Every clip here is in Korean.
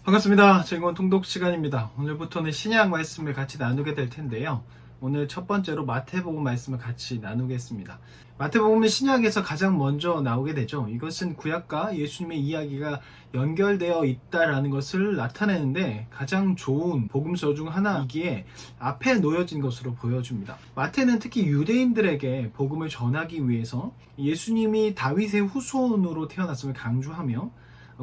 반갑습니다. 즐거운 통독 시간입니다. 오늘부터는 신약 말씀을 같이 나누게 될 텐데요. 오늘 첫 번째로 마태복음 말씀을 같이 나누겠습니다. 마태복음은 신약에서 가장 먼저 나오게 되죠. 이것은 구약과 예수님의 이야기가 연결되어 있다라는 것을 나타내는데 가장 좋은 복음서 중 하나이기에 앞에 놓여진 것으로 보여줍니다. 마태는 특히 유대인들에게 복음을 전하기 위해서 예수님이 다윗의 후손으로 태어났음을 강조하며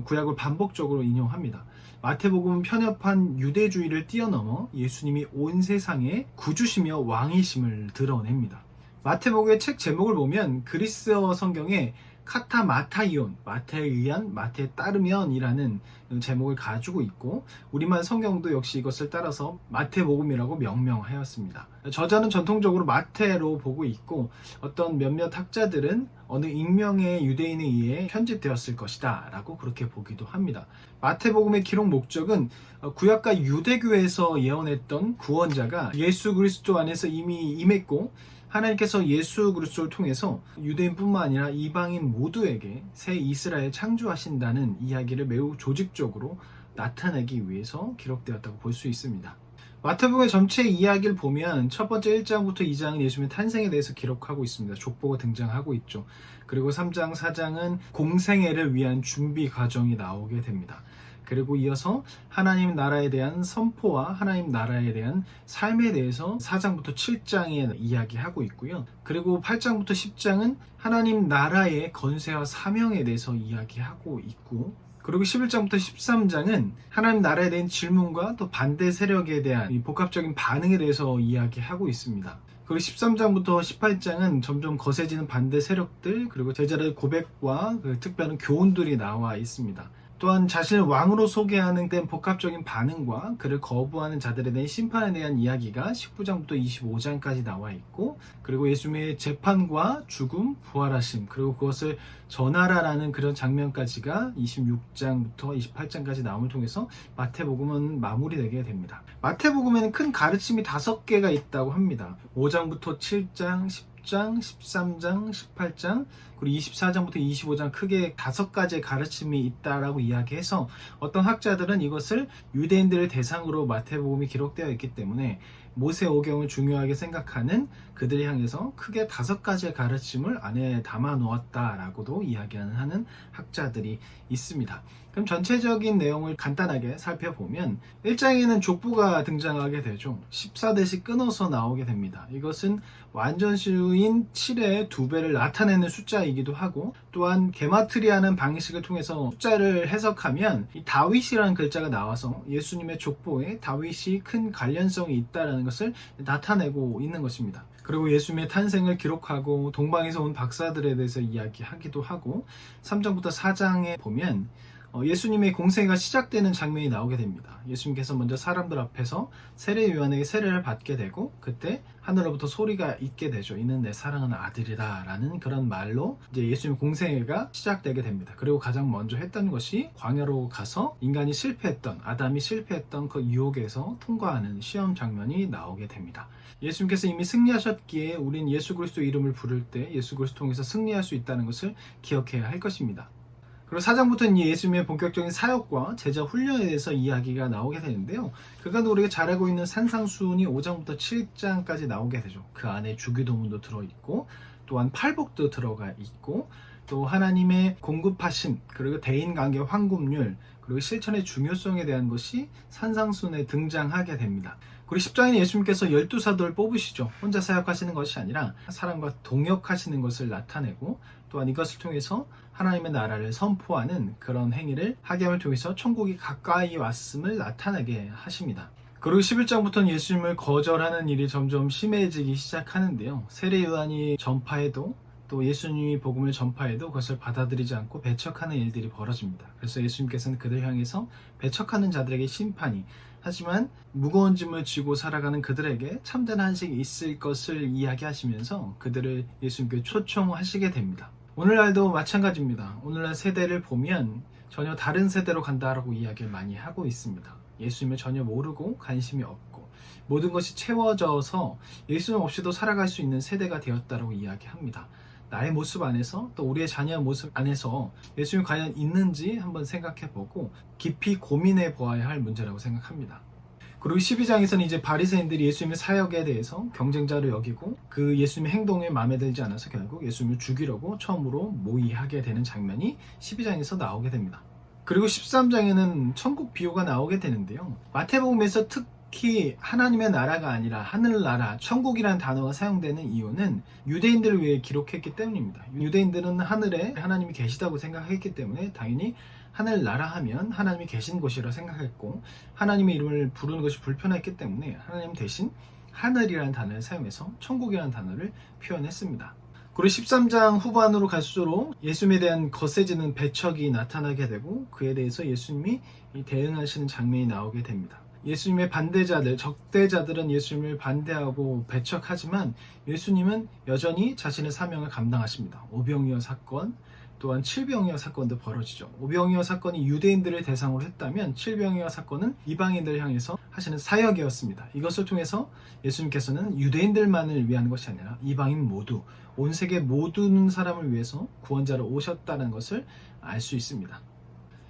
구약을 반복적으로 인용합니다. 마태복음은 편협한 유대주의를 뛰어넘어 예수님이 온 세상의 구주시며 왕이심을 드러냅니다. 마태복음의 책 제목을 보면 그리스어 성경에 카타마타이온, 마태에 의한, 마태에 따르면이라는 제목을 가지고 있고 우리말 성경도 역시 이것을 따라서 마태복음이라고 명명하였습니다. 저자는 전통적으로 마태로 보고 있고 어떤 몇몇 학자들은 어느 익명의 유대인에 의해 편집되었을 것이다 라고 그렇게 보기도 합니다. 마태복음의 기록 목적은 구약과 유대교에서 예언했던 구원자가 예수 그리스도 안에서 이미 임했고 하나님께서 예수 그리스도를 통해서 유대인뿐만 아니라 이방인 모두에게 새 이스라엘 창조하신다는 이야기를 매우 조직적으로 나타내기 위해서 기록되었다고 볼 수 있습니다. 마태복음의 전체 이야기를 보면 첫 번째 1장부터 2장은 예수님의 탄생에 대해서 기록하고 있습니다. 족보가 등장하고 있죠. 그리고 3장, 4장은 공생애를 위한 준비 과정이 나오게 됩니다. 그리고 이어서 하나님 나라에 대한 선포와 하나님 나라에 대한 삶에 대해서 4장부터 7장에 이야기하고 있고요. 그리고 8장부터 10장은 하나님 나라의 건세와 사명에 대해서 이야기하고 있고 그리고 11장부터 13장은 하나님 나라에 대한 질문과 또 반대 세력에 대한 이 복합적인 반응에 대해서 이야기하고 있습니다. 그리고 13장부터 18장은 점점 거세지는 반대 세력들 그리고 제자들의 고백과 특별한 교훈들이 나와 있습니다. 또한 자신을 왕으로 소개하는 데 복합적인 반응과 그를 거부하는 자들에 대한 심판에 대한 이야기가 19장부터 25장까지 나와 있고 그리고 예수님의 재판과 죽음, 부활하심 그리고 그것을 전하라라는 그런 장면까지가 26장부터 28장까지 나옴을 통해서 마태복음은 마무리되게 됩니다. 마태복음에는 큰 가르침이 5개가 있다고 합니다. 5장부터 7장, 10장, 13장, 18장, 그리고 24장부터 25장 크게 5가지의 가르침이 있다라고 이야기해서 어떤 학자들은 이것을 유대인들을 대상으로 마태복음이 기록되어 있기 때문에 모세오경을 중요하게 생각하는 그들을 향해서 크게 5가지의 가르침을 안에 담아 놓았다라고도 이야기하는 학자들이 있습니다. 그럼 전체적인 내용을 간단하게 살펴보면 1장에는 족보가 등장하게 되죠. 14대씩 끊어서 나오게 됩니다. 이것은 완전수인 7의 2배를 나타내는 숫자이기도 하고 또한 게마트리아는 방식을 통해서 숫자를 해석하면 이 다윗이라는 글자가 나와서 예수님의 족보에 다윗이 큰 관련성이 있다는 것을 나타내고 있는 것입니다. 그리고 예수님의 탄생을 기록하고 동방에서 온 박사들에 대해서 이야기하기도 하고 3장부터 4장에 보면 예수님의 공생애가 시작되는 장면이 나오게 됩니다. 예수님께서 먼저 사람들 앞에서 세례 요한에게 세례를 받게 되고 그때 하늘로부터 소리가 있게 되죠. 이는 내 사랑하는 아들이다 라는 그런 말로 이제 예수님의 공생애가 시작되게 됩니다. 그리고 가장 먼저 했던 것이 광야로 가서 인간이 실패했던 아담이 실패했던 그 유혹에서 통과하는 시험 장면이 나오게 됩니다. 예수님께서 이미 승리하셨기에 우린 예수 그리스도 이름을 부를 때 예수 그리스도 통해서 승리할 수 있다는 것을 기억해야 할 것입니다. 그리고 4장부터는 예수님의 본격적인 사역과 제자 훈련에 대해서 이야기가 나오게 되는데요. 그간 우리가 잘 알고 있는 산상수훈이 5장부터 7장까지 나오게 되죠. 그 안에 주기도문도 들어있고 또한 팔복도 들어가 있고 또 하나님의 공급하심 그리고 대인관계 황금률 그리고 실천의 중요성에 대한 것이 산상수훈에 등장하게 됩니다. 그리고 10장에는 예수님께서 12사도를 뽑으시죠. 혼자 사역하시는 것이 아니라 사람과 동역하시는 것을 나타내고 또한 이것을 통해서 하나님의 나라를 선포하는 그런 행위를 하게 통해서 천국이 가까이 왔음을 나타내게 하십니다. 그리고 11장부터는 예수님을 거절하는 일이 점점 심해지기 시작하는데요. 세례 요한이 전파해도 또 예수님이 복음을 전파해도 그것을 받아들이지 않고 배척하는 일들이 벌어집니다. 그래서 예수님께서는 그들 향해서 배척하는 자들에게 심판이 하지만 무거운 짐을 쥐고 살아가는 그들에게 참된 한식이 있을 것을 이야기하시면서 그들을 예수님께 초청하시게 됩니다. 오늘날도 마찬가지입니다. 오늘날 세대를 보면 전혀 다른 세대로 간다라고 이야기를 많이 하고 있습니다. 예수님을 전혀 모르고 관심이 없고 모든 것이 채워져서 예수님 없이도 살아갈 수 있는 세대가 되었다라고 이야기합니다. 나의 모습 안에서 또 우리의 자녀의 모습 안에서 예수님이 과연 있는지 한번 생각해 보고 깊이 고민해 보아야 할 문제라고 생각합니다. 그리고 12장에서는 이제 바리새인들이 예수님의 사역에 대해서 경쟁자로 여기고 그 예수님의 행동에 마음에 들지 않아서 결국 예수님을 죽이려고 처음으로 모의하게 되는 장면이 12장에서 나오게 됩니다. 그리고 13장에는 천국 비유가 나오게 되는데요. 마태복음에서 특히 하나님의 나라가 아니라 하늘나라, 천국이라는 단어가 사용되는 이유는 유대인들을 위해 기록했기 때문입니다. 유대인들은 하늘에 하나님이 계시다고 생각했기 때문에 당연히 하늘나라 하면 하나님이 계신 곳이라 생각했고 하나님의 이름을 부르는 것이 불편했기 때문에 하나님 대신 하늘이라는 단어를 사용해서 천국이라는 단어를 표현했습니다. 그리고 13장 후반으로 갈수록 예수님에 대한 거세지는 배척이 나타나게 되고 그에 대해서 예수님이 대응하시는 장면이 나오게 됩니다. 예수님의 반대자들, 적대자들은 예수님을 반대하고 배척하지만 예수님은 여전히 자신의 사명을 감당하십니다. 오병이어 사건, 또한 칠병이어 사건도 벌어지죠. 오병이어 사건이 유대인들을 대상으로 했다면 칠병이어 사건은 이방인들을 향해서 하시는 사역이었습니다. 이것을 통해서 예수님께서는 유대인들만을 위한 것이 아니라 이방인 모두, 온 세계 모든 사람을 위해서 구원자로 오셨다는 것을 알 수 있습니다.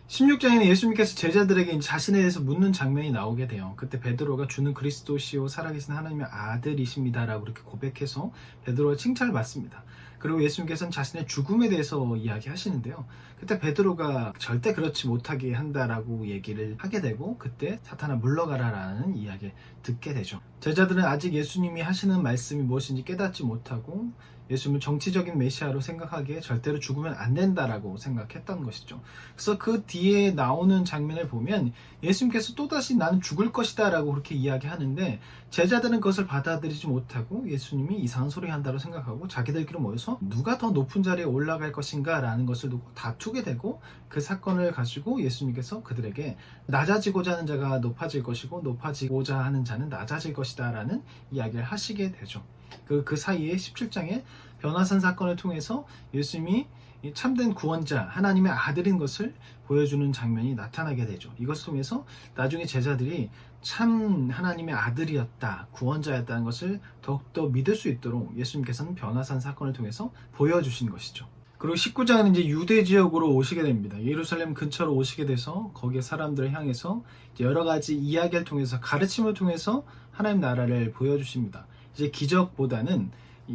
16장에는 예수님께서 제자들에게 자신에 대해서 묻는 장면이 나오게 돼요. 그때 베드로가 주는 그리스도시요 살아계신 하나님의 아들이십니다 라고 이렇게 고백해서 베드로가 칭찬을 받습니다. 그리고 예수님께서는 자신의 죽음에 대해서 이야기하시는데요. 그때 베드로가 절대 그렇지 못하게 한다라고 얘기를 하게 되고 그때 사탄아 물러가라 라는 이야기를 듣게 되죠. 제자들은 아직 예수님이 하시는 말씀이 무엇인지 깨닫지 못하고 예수님을 정치적인 메시아로 생각하기에 절대로 죽으면 안 된다라고 생각했던 것이죠. 그래서 그 뒤에 나오는 장면을 보면 예수님께서 또다시 나는 죽을 것이다 라고 그렇게 이야기하는데 제자들은 그것을 받아들이지 못하고 예수님이 이상한 소리 한다고 생각하고 자기들끼리 모여서 누가 더 높은 자리에 올라갈 것인가 라는 것을 두고 다투게 되고 그 사건을 가지고 예수님께서 그들에게 낮아지고자 하는 자가 높아질 것이고 높아지고자 하는 자는 낮아질 것이다 라는 이야기를 하시게 되죠. 그 사이에 17장에 변화산 사건을 통해서 예수님이 참된 구원자, 하나님의 아들인 것을 보여주는 장면이 나타나게 되죠. 이것을 통해서 나중에 제자들이 참 하나님의 아들이었다, 구원자였다는 것을 더욱더 믿을 수 있도록 예수님께서는 변화산 사건을 통해서 보여주신 것이죠. 그리고 19장은 이제 유대 지역으로 오시게 됩니다. 예루살렘 근처로 오시게 돼서 거기에 사람들을 향해서 여러 가지 이야기를 통해서 가르침을 통해서 하나님 나라를 보여주십니다. 이제 기적보다는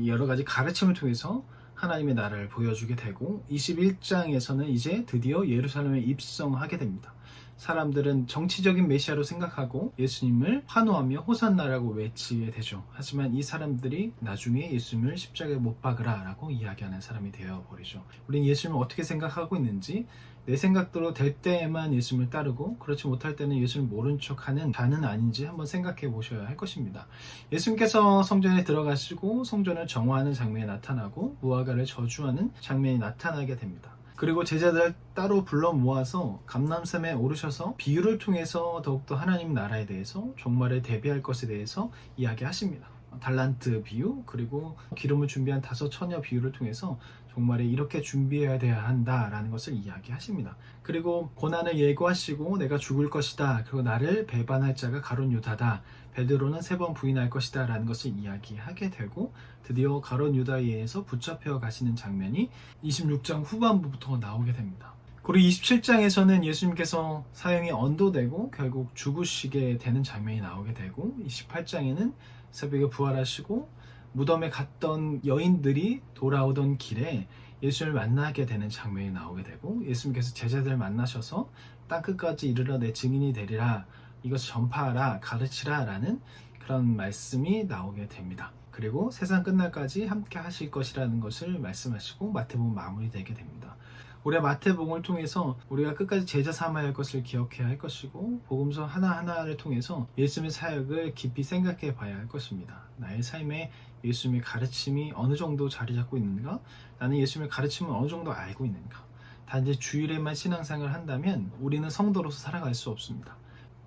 여러 가지 가르침을 통해서 하나님의 나라를 보여주게 되고 21장에서는 이제 드디어 예루살렘에 입성하게 됩니다. 사람들은 정치적인 메시아로 생각하고 예수님을 환호하며 호산나라고 외치게 되죠. 하지만 이 사람들이 나중에 예수님을 십자가에 못 박으라 라고 이야기하는 사람이 되어버리죠. 우리는 예수님을 어떻게 생각하고 있는지 내 생각대로 될 때에만 예수님을 따르고 그렇지 못할 때는 예수님을 모른 척하는 자는 아닌지 한번 생각해 보셔야 할 것입니다. 예수님께서 성전에 들어가시고 성전을 정화하는 장면이 나타나고 무화과를 저주하는 장면이 나타나게 됩니다. 그리고 제자들 따로 불러 모아서 감람산에 오르셔서 비유를 통해서 더욱더 하나님 나라에 대해서 종말에 대비할 것에 대해서 이야기하십니다. 달란트 비유 그리고 기름을 준비한 5 처녀 비유를 통해서 종말에 이렇게 준비해야 돼야 한다라는 것을 이야기하십니다. 그리고 고난을 예고하시고 내가 죽을 것이다. 그리고 나를 배반할 자가 가룟 유다다. 베드로는 3번 부인할 것이다 라는 것을 이야기하게 되고 드디어 가룟 유다에 의해서 붙잡혀 가시는 장면이 26장 후반부부터 나오게 됩니다. 그리고 27장에서는 예수님께서 사형이 언도되고 결국 죽으시게 되는 장면이 나오게 되고 28장에는 새벽에 부활하시고 무덤에 갔던 여인들이 돌아오던 길에 예수를 만나게 되는 장면이 나오게 되고 예수님께서 제자들을 만나셔서 땅끝까지 이르러 내 증인이 되리라 이것을 전파하라 가르치라 라는 그런 말씀이 나오게 됩니다. 그리고 세상 끝날까지 함께 하실 것이라는 것을 말씀하시고 마태복음 마무리되게 됩니다. 우리가 마태복음을 통해서 우리가 끝까지 제자 삼아야 할 것을 기억해야 할 것이고 복음서 하나하나를 통해서 예수님의 사역을 깊이 생각해 봐야 할 것입니다. 나의 삶에 예수님의 가르침이 어느 정도 자리 잡고 있는가? 나는 예수님의 가르침을 어느 정도 알고 있는가? 단지 주일에만 신앙생활을 한다면 우리는 성도로서 살아갈 수 없습니다.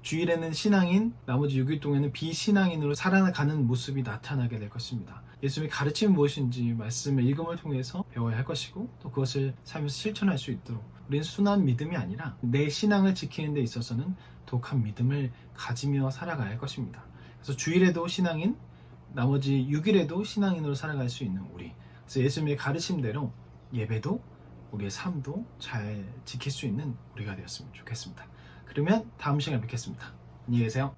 주일에는 신앙인, 나머지 6일 동안은 비신앙인으로 살아가는 모습이 나타나게 될 것입니다. 예수님의 가르침이 무엇인지 말씀을 읽음을 통해서 배워야 할 것이고 또 그것을 삶에서 실천할 수 있도록 우리는 순한 믿음이 아니라 내 신앙을 지키는 데 있어서는 독한 믿음을 가지며 살아가야 할 것입니다. 그래서 주일에도 신앙인, 나머지 6일에도 신앙인으로 살아갈 수 있는 우리 그래서 예수님의 가르침대로 예배도 우리의 삶도 잘 지킬 수 있는 우리가 되었으면 좋겠습니다. 그러면 다음 시간에 뵙겠습니다. 안녕히 계세요.